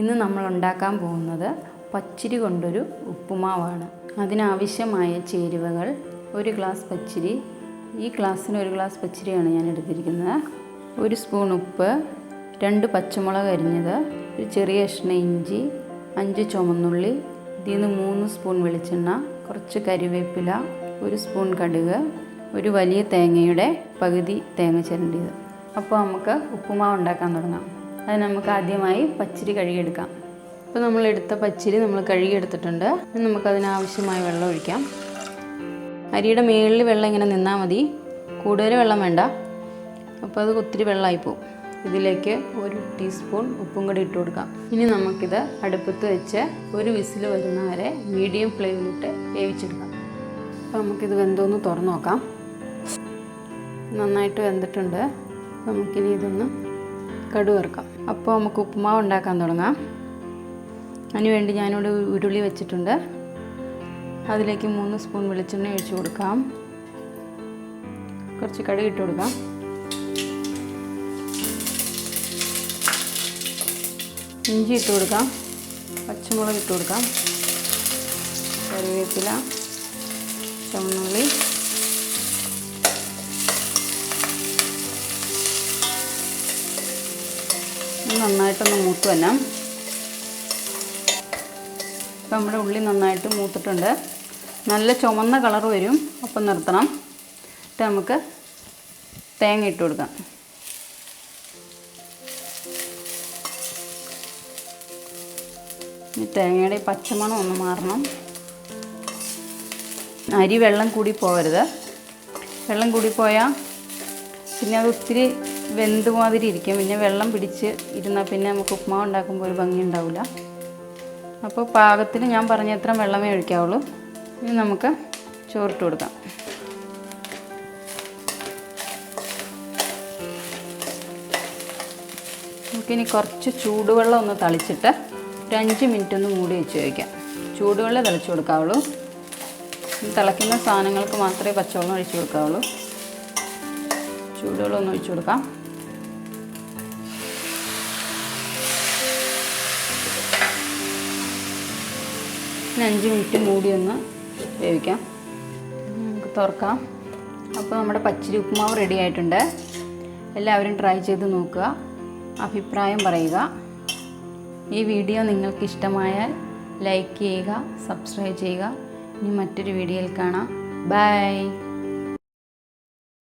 ഇന്ന് നമ്മൾ ഉണ്ടാക്കാൻ പോകുന്നത് പച്ചരി കൊണ്ടൊരു ഉപ്പുമാവാണ്. അതിനാവശ്യമായ ചേരുവകൾ: 1 ഗ്ലാസ് പച്ചരി. ഈ ഗ്ലാസ്സിന് 1 ഗ്ലാസ് പച്ചരിയാണ് ഞാൻ എടുത്തിരിക്കുന്നത്. 1 സ്പൂൺ ഉപ്പ്, 2 പച്ചമുളക് അരിഞ്ഞത്, ഒരു ചെറിയ കഷ്ണം ഇഞ്ചി, 5 ചുവന്നുള്ളി, ഇതിൽ നിന്ന് 3 സ്പൂൺ വെളിച്ചെണ്ണ, കുറച്ച് കരിവേപ്പില, 1 സ്പൂൺ കടുക്, ഒരു വലിയ തേങ്ങയുടെ പകുതി തേങ്ങ ചിരണ്ടിയത്. അപ്പോൾ നമുക്ക് ഉപ്പുമാവ് ഉണ്ടാക്കാൻ തുടങ്ങാം. അത് നമുക്ക് ആദ്യമായി പച്ചരി കഴുകിയെടുക്കാം. അപ്പോൾ നമ്മൾ എടുത്ത പച്ചരി നമ്മൾ കഴുകിയെടുത്തിട്ടുണ്ട്. നമുക്കതിനാവശ്യമായ വെള്ളം ഒഴിക്കാം. അരിയുടെ മുകളിൽ വെള്ളം ഇങ്ങനെ നിന്നാൽ മതി, കൂടുതൽ വെള്ളം വേണ്ട. അപ്പോൾ അത് ഒത്തിരി വെള്ളമായിപ്പോവും. ഇതിലേക്ക് 1 ടീസ്പൂൺ ഉപ്പും കൂടി ഇട്ട് കൊടുക്കാം. ഇനി നമുക്കിത് അടുപ്പത്ത് വെച്ച് ഒരു വിസിൽ വരുന്ന വരെ മീഡിയം ഫ്ലെയിമിലിട്ട് വേവിച്ചെടുക്കാം. അപ്പോൾ നമുക്കിത് വെന്തോന്ന് തുറന്ന് നോക്കാം. നന്നായിട്ട് വെന്തിട്ടുണ്ട്. നമുക്കിനി ഇതൊന്ന് കടുക് വറുക്കാം. അപ്പോൾ നമുക്ക് ഉപ്പുമാവ് ഉണ്ടാക്കാൻ തുടങ്ങാം. അതിനുവേണ്ടി ഞാനിവിടെ ഉരുളി വെച്ചിട്ടുണ്ട്. അതിലേക്ക് 3 സ്പൂൺ വെളിച്ചെണ്ണ ഒഴിച്ച് കൊടുക്കാം. കുറച്ച് കടുക് ഇട്ട് കൊടുക്കാം. ഇഞ്ചി ഇട്ട് കൊടുക്കാം. പച്ചമുളക് ഇട്ട് കൊടുക്കാം. കറിവേപ്പില, ചുവന്നുള്ളി, നന്നായിട്ടൊന്ന് മൂത്ത് വരണം. ഇപ്പം നമ്മുടെ ഉള്ളി നന്നായിട്ട് മൂത്തിട്ടുണ്ട്. നല്ല ചുമന്ന കളർ വരും. അപ്പം നിർത്തണം. എന്നിട്ട് നമുക്ക് തേങ്ങ ഇട്ട് കൊടുക്കാം. ഈ തേങ്ങയുടെ പച്ചമണം ഒന്ന് മാറണം. അരി വെള്ളം കൂടി പോകരുത്. വെള്ളം കൂടിപ്പോയാൽ പിന്നെ അത് ഒത്തിരി വെന്ത് മാതിരി ഇരിക്കും. പിന്നെ വെള്ളം പിടിച്ച് ഇരുന്നാൽ പിന്നെ നമുക്ക് ഉപ്പുമാവ് ഉണ്ടാക്കുമ്പോൾ ഒരു ഭംഗി ഉണ്ടാവില്ല. അപ്പോൾ പാകത്തിന് ഞാൻ പറഞ്ഞ എത്ര വെള്ളമേ ഒഴിക്കാവുള്ളൂ. ഇനി നമുക്ക് ചോറിട്ട് കൊടുക്കാം. നമുക്കിനി കുറച്ച് ചൂടുവെള്ളം ഒന്ന് തളിച്ചിട്ട് ഒരു 5 മിനിറ്റ് ഒന്ന് മൂടി വെച്ച് വയ്ക്കാം. ചൂടുവെള്ളം തളിച്ച് കൊടുക്കാവുള്ളൂ. തിളയ്ക്കുന്ന സാധനങ്ങൾക്ക് മാത്രമേ പച്ചവെള്ളം ഒഴിച്ച് കൊടുക്കാവുള്ളൂ. ചൂടുവെള്ളം ഒന്ന് ഒഴിച്ച് കൊടുക്കാം. 5 മിനിറ്റ് മൂടി ഒന്ന് വേവിക്കാം. നമുക്ക് തുറക്കാം. അപ്പോൾ നമ്മുടെ പച്ചരി ഉപ്പുമാവ് റെഡി ആയിട്ടുണ്ട്. എല്ലാവരും ട്രൈ ചെയ്ത് നോക്കുക, അഭിപ്രായം പറയുക. ഈ വീഡിയോ നിങ്ങൾക്ക് ഇഷ്ടമായാൽ ലൈക്ക് ചെയ്യുക, സബ്സ്ക്രൈബ് ചെയ്യുക. ഇനി മറ്റൊരു വീഡിയോയിൽ കാണാം. ബൈ.